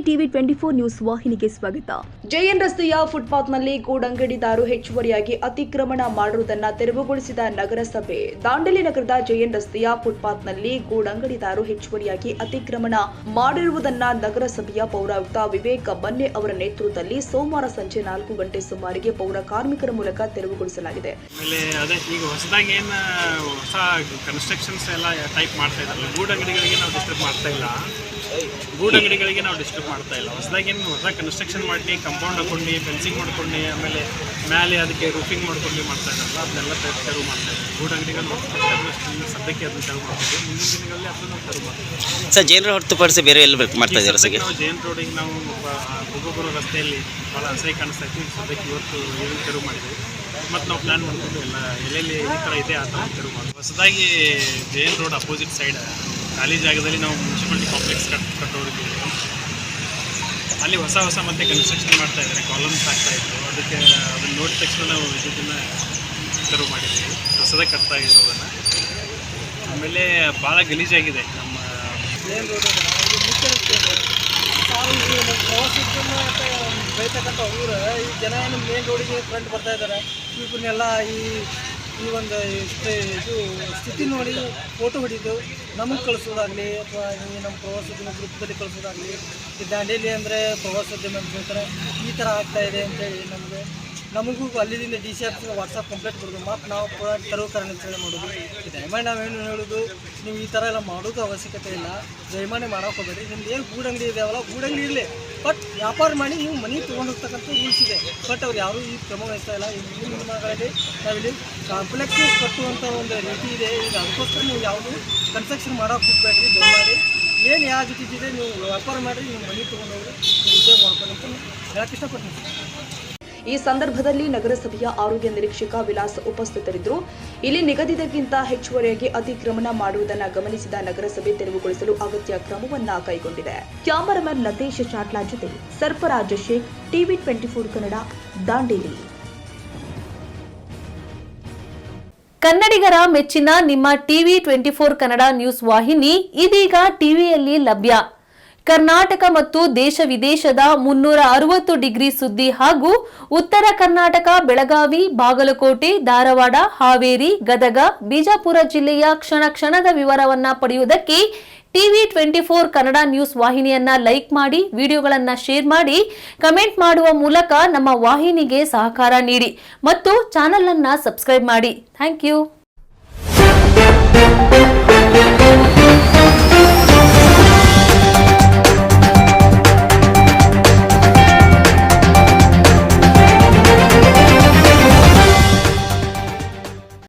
TV 24 news ವಾಹಿನಿಗೆ ಸ್ವಾಗತ. JN ರಸ್ತೆಯ ಫುಟ್ಪಾತ್ನಲ್ಲಿ ಗೂಡಂಗಡಿದಾರು ಹೆಚ್ಚುವರಿಯಾಗಿ ಅತಿಕ್ರಮಣ ಮಾಡಿರುವುದನ್ನು ತೆರವುಗೊಳಿಸಿದ ನಗರಸಭೆ. ದಾಂಡೇಲಿ ನಗರದ ಜೆಎನ್ ರಸ್ತೆಯ ಫುಟ್ಪಾತ್ನಲ್ಲಿ ಗೂಡಂಗಡಿದಾರು ಹೆಚ್ಚುವರಿಯಾಗಿ ಅತಿಕ್ರಮಣ ಮಾಡಿರುವುದನ್ನು ನಗರಸಭೆಯ ಪೌರಾಯುಕ್ತ ವಿವೇಕ್ ಬನ್ನೆ ಅವರ ನೇತೃತ್ವದಲ್ಲಿ ಸೋಮವಾರ ಸಂಜೆ 4 ಗಂಟೆ ಸುಮಾರಿಗೆ ಪೌರ ಕಾರ್ಮಿಕರ ಮೂಲಕ ತೆರವುಗೊಳಿಸಲಾಗಿದೆ. ಈಗ ಹೊಸದಾಗಿ ಹೊಸ ಕನ್ಸ್ಟ್ರಕ್ಷನ್ಸ್ ಎಲ್ಲ ಟೈಪ್ ಮಾಡ್ತಾ ಇದ್ದಾರೆ. ಗೂಡಂಗಡಿಗಳಿಗೆ ನಾವು ಡಿಸ್ಟರ್ಬ್ ಮಾಡ್ತಾ ಇಲ್ಲ. ಹೊಸದಾಗಿ ಹೊಸ ಕನ್ಸ್ಟ್ರಕ್ಷನ್ ಮಾಡಿ ಕಾಂಪೌಂಡ್ ಹಾಕೊಂಡು ಫೆನ್ಸಿಂಗ್ ಮಾಡ್ಕೊಂಡು ಆಮೇಲೆ ಮೇಲೆ ಅದಕ್ಕೆ ರೂಫಿಂಗ್ ಮಾಡ್ಕೊಂಡು ಮಾಡ್ತಾ ಇದ್ದಾರಲ್ಲ, ಅದನ್ನೆಲ್ಲ ತೆರವು ಮಾಡ್ತಾ ಇದ್ದಾರೆ. ಗೂಡಂಗಡಿಗಳು ಸದ್ಯಕ್ಕೆ ಅದನ್ನು ತೆರವು ಮಾಡ್ತೀವಿ. ಮುಂದಿನ ದಿನಗಳಲ್ಲಿ ಅದನ್ನು ತೆರವು ಮಾಡ್ತೀವಿ ಸರ್. ಜೈನ್ ರೋಡ್ ಹೊರತುಪಡಿಸಿ ಬೇರೆ ಎಲ್ಲ ಮಾಡ್ತಾ ಇದ್ದಾರೆ ಸರ್? ನಾವು ಜೈನ್ ರೋಡಿಗೆ ನಾವು ಒಬ್ಬೊಬ್ಬರು ರಸ್ತೆಯಲ್ಲಿ ಭಾಳ ಅಸಹ್ಯ ಕಾಣಿಸ್ತಾ ಇತ್ತು. ಸದ್ಯಕ್ಕೆ ಇವತ್ತು ಏನು ತೆರವು ಮಾಡಿದ್ವಿ ಮತ್ತು ನಾವು ಪ್ಲ್ಯಾನ್ ಮಾಡ್ಕೊಂಡು ಎಲ್ಲ ಎಲ್ಲೆಲ್ಲಿ ಈ ಥರ ಇದೆ ಆ ಥರ ತೆರವು ಮಾಡ್ತೀವಿ. ಹೊಸದಾಗಿ ಜೈನ್ ರೋಡ್ ಅಪೋಸಿಟ್ ಸೈಡ್ ಖಾಲಿ ಜಾಗದಲ್ಲಿ ನಾವು ಮುನ್ಸಿಪಾಲಿಟಿ ಕಾಂಪ್ಲೆಕ್ಸ್ ಕಟ್ಟೋರಿದ್ದೀವಿ. ಅಲ್ಲಿ ಹೊಸ ಮತ್ತೆ ಕನ್ಸ್ಟ್ರಕ್ಷನ್ ಮಾಡ್ತಾ ಇದ್ದಾರೆ, ಕಾಲಮ್ಸ್ ಹಾಕ್ತಾಯಿದ್ರು. ಅದಕ್ಕೆ ಅದನ್ನು ನೋಡಿದ ತಕ್ಷಣ ನಾವು ಇದನ್ನು ತೆರವು ಮಾಡಿದ್ದೀವಿ, ಹೊಸದಾಗಿ ಕಟ್ತಾ ಇರೋದನ್ನು. ಆಮೇಲೆ ಭಾಳ ಗಲೀಜಾಗಿದೆ ನಮ್ಮ ಮೇನ್ ರೋಡ್. ಮುಖ್ಯ ರಸ್ತೆ ಪ್ರವಾಸೋದ್ಯಮ ಬೆಳೀತಕ್ಕಂಥ ಊರು. ಈ ಜನ ಏನು ಮೇನ್ ರೋಡಿಗೆ ಫ್ರಂಟ್ ಬರ್ತಾ ಇದ್ದಾರೆ. ಇವನ್ನೆಲ್ಲ ಈ ಒಂದು ಇದು ಸ್ಥಿತಿ ನೋಡಿ ಫೋಟೋ ಹೊಡಿದು ನಮಗೆ ಕಳಿಸೋದಾಗಲಿ ಅಥವಾ ಈ ನಮ್ಮ ಪ್ರವಾಸೋದ್ಯಮ ಗ್ರೂಪ್ದಲ್ಲಿ ಕಳಿಸೋದಾಗಲಿ, ಈ ದಾಂಡೇಲಿ ಅಂದರೆ ಪ್ರವಾಸೋದ್ಯಮ ಅಂತ ಹೇಳ್ತಾರೆ. ಈ ಥರ ಆಗ್ತಾಯಿದೆ ಅಂತೇಳಿ ನಮಗೂ ಅಲ್ಲಿಂದ ಡಿ ಸಿ ಆಫೀಸ್ಗೆ ವಾಟ್ಸಪ್ ಕಂಪ್ಲೇಂಟ್ ಕೊಡೋದು, ಮತ್ತು ನಾವು ತೆರವು ಕಾರಣ ಅಂತೇಳಿ ಮಾಡೋದು. ದಯಮಾಡಿ ನಾವೇನು ಹೇಳೋದು, ನೀವು ಈ ಥರ ಎಲ್ಲ ಮಾಡೋದು ಅವಶ್ಯಕತೆ ಇಲ್ಲ. ದಯಮಾಡಿ ಮಾಡೋಕೆ ಹೋಗಬೇಡಿ. ನಿಮ್ದು ಏನು ಗೂಡಂಗಡಿ ಇದೆಯಲ್ಲ, ಗೂಡಂಗಡಿ ಇರಲಿ, ಬಟ್ ವ್ಯಾಪಾರ ಮಾಡಿ ನೀವು ಮನೆ ತೊಗೊಂಡು ಹೋಗ್ತಕ್ಕಂಥ ರೂಲ್ಸ್ ಇದೆ. ಬಟ್ ಅವ್ರು ಯಾರೂ ಈ ಕ್ರಮ ವಹಿಸ್ತಾ ಇಲ್ಲ. ಈ ದಿನಗಳಲ್ಲಿ ನಾವಿಲ್ಲಿ ಕಾಂಪ್ಲೆಕ್ಸ್ ಕಟ್ಟುವಂಥ ಒಂದು ರೀತಿ ಇದೆ. ಈಗ ಅದಕ್ಕೋಸ್ಕರ ನೀವು ಯಾವುದು ಕನ್ಸ್ಟ್ರಕ್ಷನ್ ಮಾಡೋಕೆ ಹೋಗ್ಬೇಡ್ರಿ. ದಯಮಾಡಿ ಏನು ಯಾವ ರೀತಿ ಇದೆ ನೀವು ವ್ಯಾಪಾರ ಮಾಡಿರಿ, ನೀವು ಮನೆ ತೊಗೊಂಡು ಹೋಗ್ರಿ, ನೀವು ಉದ್ಯೋಗ ಮಾಡ್ಕೊಂಡು ಅಂತ ಹೇಳಕ್ಕೆ ಇಷ್ಟಪಡ್ತೀನಿ. ಈ ಸಂದರ್ಭದಲ್ಲಿ ನಗರಸಭೆಯ ಆರೋಗ್ಯ ನಿರೀಕ್ಷಕ ವಿಲಾಸ್ ಉಪಸ್ಥಿತರಿದ್ದರು. ಇಲ್ಲಿ ನಿಗದಿತಕ್ಕಿಂತ ಹೆಚ್ಚುವರಿಯಾಗಿ ಅತಿಕ್ರಮಣ ಮಾಡುವುದನ್ನು ಗಮನಿಸಿದ ನಗರಸಭೆ ತೆರವುಗೊಳಿಸಲು ಅಗತ್ಯ ಕ್ರಮವನ್ನ ಕೈಗೊಂಡಿದೆ. ಕ್ಯಾಮರಾಮನ್ ಲತೇಶ್ ಚಾಟ್ಲಾ ಜೊತೆ ಸರ್ಫರಾಜ್ ಶೇಖ್, ಟಿವಿ 24 ಕನ್ನಡ, ದಾಂಡೇಲಿ. ಕನ್ನಡಿಗರ ಮೆಚ್ಚಿನ ನಿಮ್ಮ ಟಿವಿ 24 ಕನ್ನಡ ನ್ಯೂಸ್ ವಾಹಿನಿ ಇದೀಗ ಟಿವಿಯಲ್ಲಿ ಲಭ್ಯ. ಕರ್ನಾಟಕ ಮತ್ತು ದೇಶ ವಿದೇಶದ 360 ಡಿಗ್ರಿ ಸುದ್ದಿ ಹಾಗೂ ಉತ್ತರ ಕರ್ನಾಟಕ, ಬೆಳಗಾವಿ, ಬಾಗಲಕೋಟೆ, ಧಾರವಾಡ, ಹಾವೇರಿ, ಗದಗ, ಬಿಜಾಪುರ ಜಿಲ್ಲೆಯ ಕ್ಷಣ ಕ್ಷಣದ ವಿವರವನ್ನ ಪಡೆಯುವುದಕ್ಕೆ ಟಿವಿ 24 ಕನ್ನಡ ನ್ಯೂಸ್ ವಾಹಿನಿಯನ್ನ ಲೈಕ್ ಮಾಡಿ, ವಿಡಿಯೋಗಳನ್ನ ಶೇರ್ ಮಾಡಿ, ಕಮೆಂಟ್ ಮಾಡುವ ಮೂಲಕ ನಮ್ಮ ವಾಹಿನಿಗೆ ಸಹಕಾರ ನೀಡಿ ಮತ್ತು ಚಾನೆಲ್ ಅನ್ನ ಸಬ್ಸ್ಕ್ರೈಬ್ ಮಾಡಿ. Thank you.